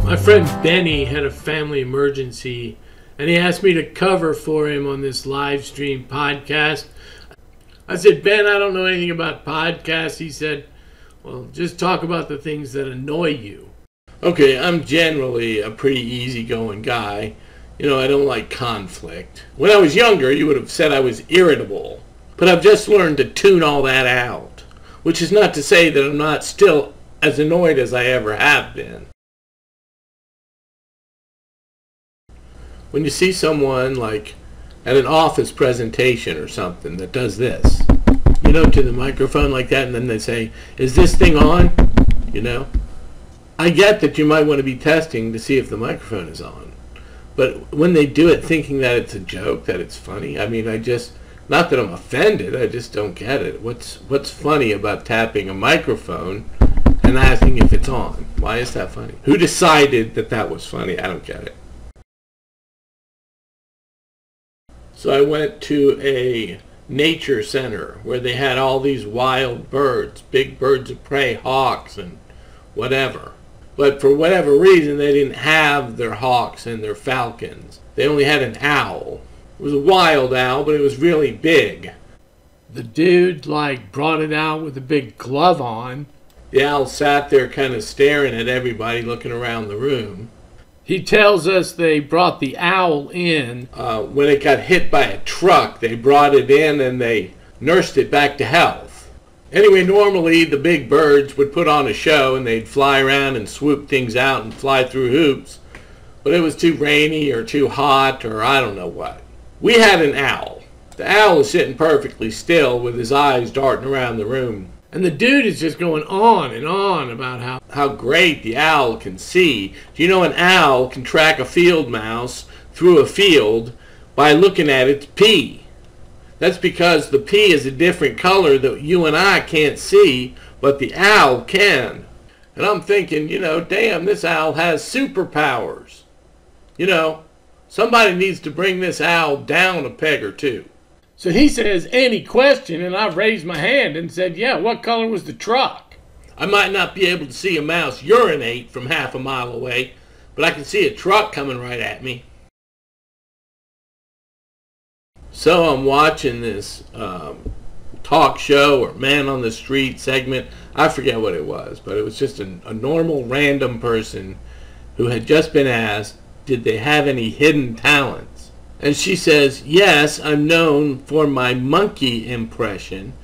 My friend Benny had a family emergency and he asked me to cover for him on this live stream podcast. I said, Ben, I don't know anything about podcasts. He said, well, just talk about the things that annoy you. Okay, I'm generally a pretty easygoing guy. You know, I don't like conflict. When I was younger, you would have said I was irritable. But I've just learned to tune all that out. Which is not to say that I'm not still as annoyed as I ever have been. When you see someone like at an office presentation or something that does this, you know, to the microphone like that, and then they say, is this thing on? You know, I get that you might want to be testing to see if the microphone is on. But when they do it thinking that it's a joke, that it's funny, I mean, not that I'm offended, I just don't get it. What's funny about tapping a microphone and asking if it's on? Why is that funny? Who decided that that was funny? I don't get it. So I went to a nature center where they had all these wild birds, big birds of prey, hawks and whatever. But for whatever reason, they didn't have their hawks and their falcons. They only had an owl. It was a wild owl, but it was really big. The dude, brought it out with a big glove on. The owl sat there kind of staring at everybody, looking around the room. He tells us they brought the owl in. When it got hit by a truck, they brought it in and they nursed it back to health. Anyway, normally the big birds would put on a show and they'd fly around and swoop things out and fly through hoops. But it was too rainy or too hot or I don't know what. We had an owl. The owl is sitting perfectly still with his eyes darting around the room. And the dude is just going on and on about how great the owl can see. Do you know an owl can track a field mouse through a field by looking at its pee? That's because the pee is a different color that you and I can't see, but the owl can. And I'm thinking, damn, this owl has superpowers. Somebody needs to bring this owl down a peg or two. So he says, any question, and I raised my hand and said, yeah, what color was the truck? I might not be able to see a mouse urinate from half a mile away, but I can see a truck coming right at me. So I'm watching this talk show or man on the street segment. I forget what it was, but it was just a normal random person who had just been asked, did they have any hidden talents? And she says, yes, I'm known for my monkey impression.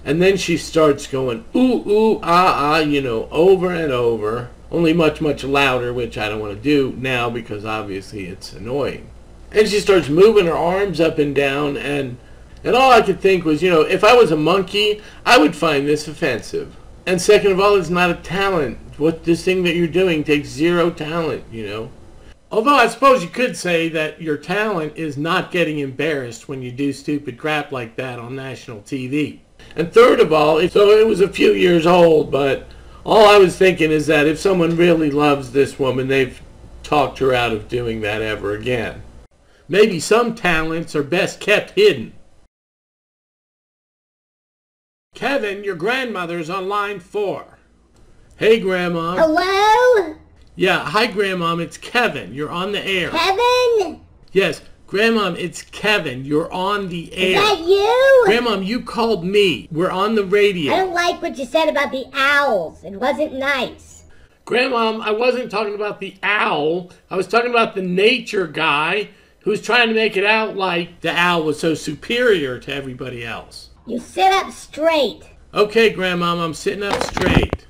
And then she starts going, ooh, ooh, ah, ah, over and over. Only much, much louder, which I don't want to do now because obviously it's annoying. And she starts moving her arms up and down. And all I could think was, if I was a monkey, I would find this offensive. And second of all, it's not a talent. This thing that you're doing takes zero talent, Although I suppose you could say that your talent is not getting embarrassed when you do stupid crap like that on national TV. And third of all, so it was a few years old, but all I was thinking is that if someone really loves this woman, they've talked her out of doing that ever again. Maybe some talents are best kept hidden. Kevin, your grandmother's on line 4. Hey, Grandma. Hello? Yeah, hi, Grandma. It's Kevin. You're on the air. Kevin? Yes, Grandma, it's Kevin. You're on the air. Is that you? Grandma, you called me. We're on the radio. I don't like what you said about the owls. It wasn't nice. Grandma, I wasn't talking about the owl. I was talking about the nature guy who was trying to make it out like the owl was so superior to everybody else. You sit up straight. Okay, Grandma, I'm sitting up straight.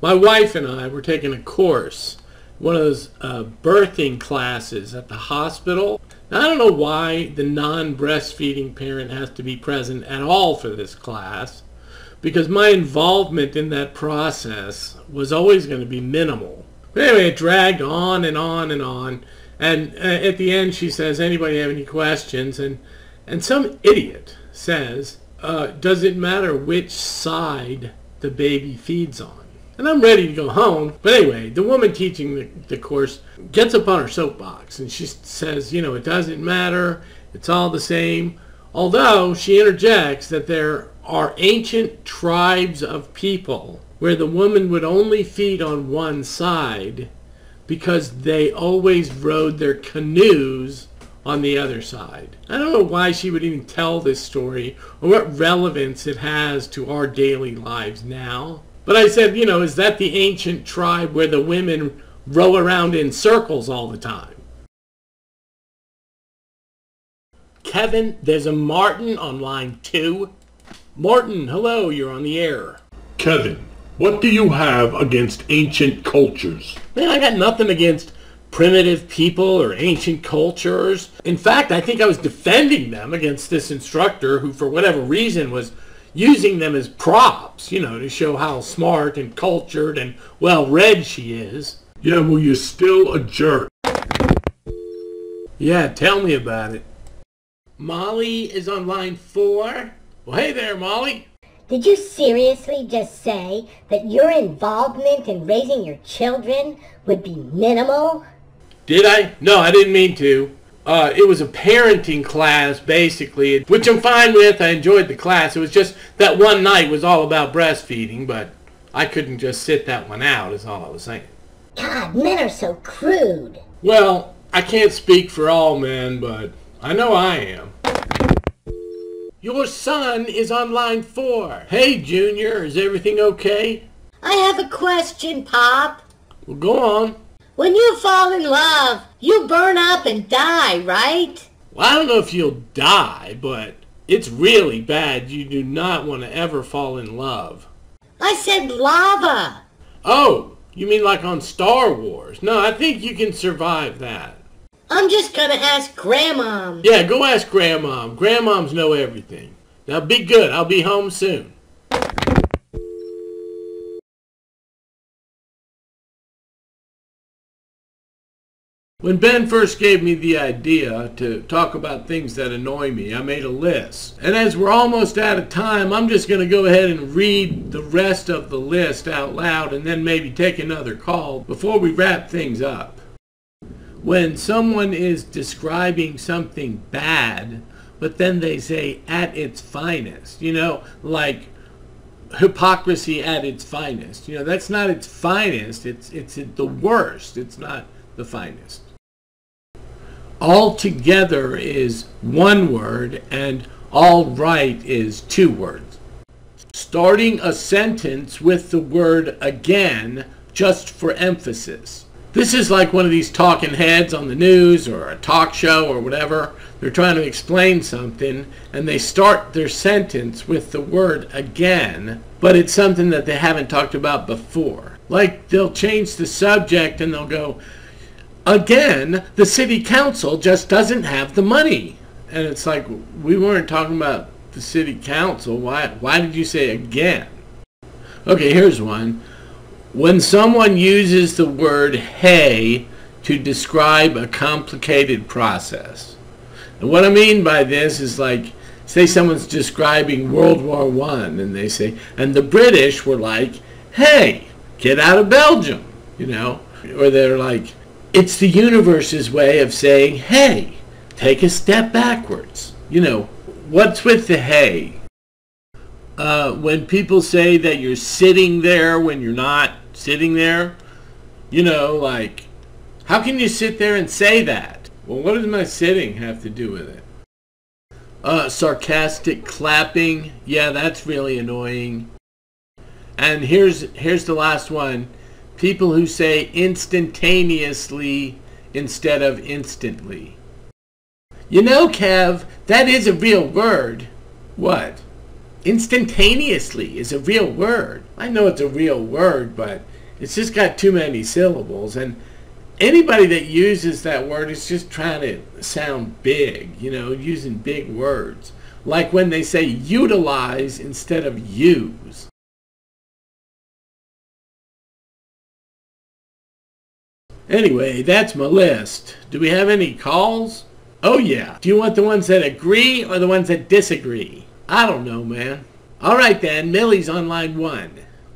My wife and I were taking a course, one of those birthing classes at the hospital. Now, I don't know why the non-breastfeeding parent has to be present at all for this class, because my involvement in that process was always going to be minimal. But anyway, it dragged on and on and on. And at the end, she says, anybody have any questions? And some idiot says, does it matter which side the baby feeds on? And I'm ready to go home. But anyway, the woman teaching the course gets up on her soapbox and she says, it doesn't matter. It's all the same. Although she interjects that there are ancient tribes of people where the woman would only feed on one side because they always rowed their canoes on the other side. I don't know why she would even tell this story or what relevance it has to our daily lives now. But I said, is that the ancient tribe where the women row around in circles all the time? Kevin, there's a Martin on line 2. Martin, hello, you're on the air. Kevin, what do you have against ancient cultures? Man, I got nothing against primitive people or ancient cultures. In fact, I think I was defending them against this instructor who, for whatever reason, was using them as props, to show how smart and cultured and well-read she is. Yeah, well, you're still a jerk. Yeah, tell me about it. Molly is on line 4. Well, hey there, Molly. Did you seriously just say that your involvement in raising your children would be minimal? Did I? No, I didn't mean to. It was a parenting class, basically, which I'm fine with. I enjoyed the class. It was just that one night was all about breastfeeding, but I couldn't just sit that one out, is all I was saying. God, men are so crude. Well, I can't speak for all men, but I know I am. Your son is on line 4. Hey, Junior, is everything okay? I have a question, Pop. Well, go on. When you fall in love, you burn up and die, right? Well, I don't know if you'll die, but it's really bad. You do not want to ever fall in love. I said lava. Oh, you mean like on Star Wars? No, I think you can survive that. I'm just gonna ask Grandma. Yeah, go ask Grandmom. Grandmoms know everything. Now be good. I'll be home soon. When Ben first gave me the idea to talk about things that annoy me, I made a list. And as we're almost out of time, I'm just going to go ahead and read the rest of the list out loud and then maybe take another call before we wrap things up. When someone is describing something bad, but then they say at its finest, like hypocrisy at its finest. That's not its finest, it's the worst, it's not the finest. All together is one word, and all right is 2 words. Starting a sentence with the word again, just for emphasis. This is like one of these talking heads on the news or a talk show or whatever. They're trying to explain something, and they start their sentence with the word again, but it's something that they haven't talked about before. Like they'll change the subject and they'll go, again, the city council just doesn't have the money. And it's like, we weren't talking about the city council. Why did you say again? Okay, here's one. When someone uses the word hey to describe a complicated process. And what I mean by this is like, say someone's describing World War I and they say, and the British were like, hey, get out of Belgium, Or they're like, it's the universe's way of saying, hey, take a step backwards. What's with the hey? When people say that you're sitting there when you're not sitting there, like, how can you sit there and say that? Well, what does my sitting have to do with it? Sarcastic clapping. Yeah, that's really annoying. And here's the last one. People who say instantaneously instead of instantly. Kev, that is a real word. What? Instantaneously is a real word. I know it's a real word, but it's just got too many syllables. And anybody that uses that word is just trying to sound big, using big words. Like when they say utilize instead of use. Anyway, that's my list. Do we have any calls? Oh yeah. Do you want the ones that agree or the ones that disagree? I don't know, man. All right then, Millie's on line 1.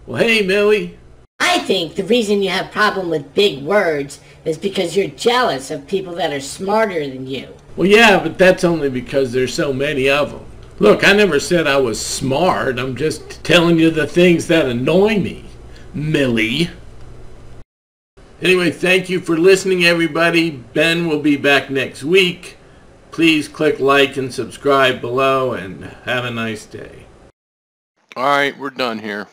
Well, hey, Millie. I think the reason you have problem with big words is because you're jealous of people that are smarter than you. Well, yeah, but that's only because there's so many of them. Look, I never said I was smart. I'm just telling you the things that annoy me, Millie. Anyway, thank you for listening, everybody. Ben will be back next week. Please click like and subscribe below, and have a nice day. All right, we're done here.